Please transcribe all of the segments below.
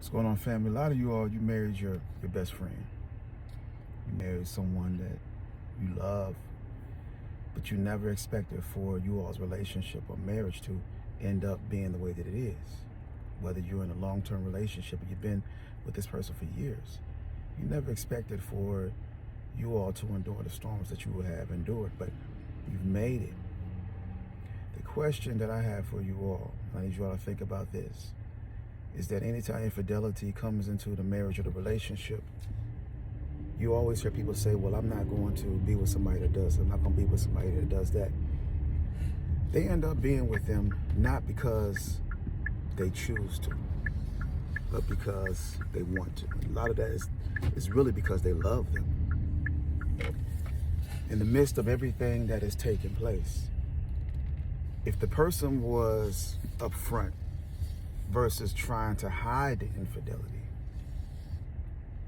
What's going on, family? A lot of you all, you married your best friend. You married someone that you love, but you never expected for you all's relationship or marriage to end up being the way that it is. Whether you're in a long-term relationship or you've been with this person for years, you never expected for you all to endure the storms that you have endured, but you've made it. The question that I have for you all, I need you all to think about this, is that anytime infidelity comes into the marriage or the relationship, you always hear people say, well, I'm not going to be with somebody that does it. I'm not going to be with somebody that does that. They end up being with them not because they choose to, but because they want to. A lot of that is really because they love them. In the midst of everything that is taking place, if the person was upfront versus trying to hide the infidelity,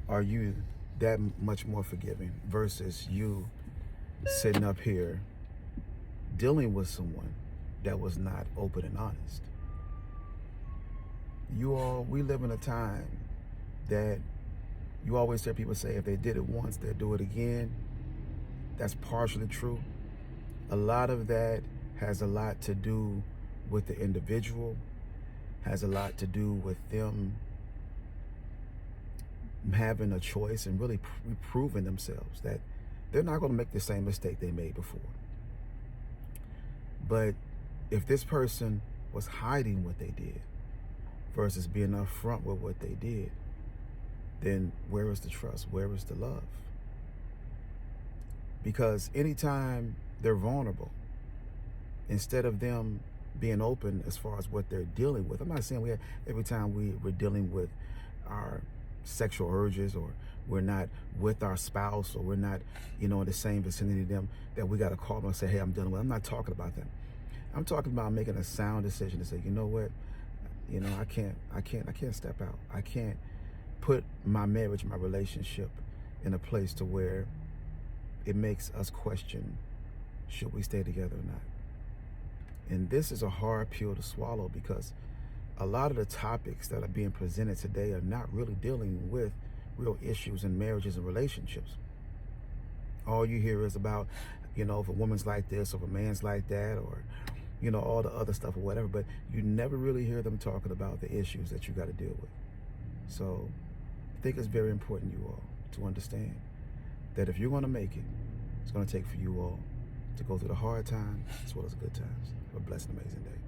are you that much more forgiving versus you sitting up here dealing with someone that was not open and honest? We live in a time that you always hear people say if they did it once, they'll do it again. That's partially true. A lot of that has a lot to do with the individual, has a lot to do with them having a choice and really proving themselves that they're not going to make the same mistake they made before. But if this person was hiding what they did versus being upfront with what they did, then where is the trust? Where is the love? Because anytime they're vulnerable, instead of them being open as far as what they're dealing with, I'm not saying every time we're dealing with our sexual urges, or we're not with our spouse, or we're not, in the same vicinity of them, that we got to call them and say, hey, I'm dealing with. I'm not talking about that. I'm talking about making a sound decision to say, you know what, I can't step out. I can't put my marriage, my relationship in a place to where it makes us question, should we stay together or not? And this is a hard pill to swallow, because a lot of the topics that are being presented today are not really dealing with real issues in marriages and relationships. All you hear is about, if a woman's like this, or if a man's like that, or, all the other stuff or whatever, but you never really hear them talking about the issues that you got to deal with. So I think it's very important, you all, to understand that if you're going to make it, it's going to take for you all to go through the hard times as well as the good times. Have a blessed and amazing day.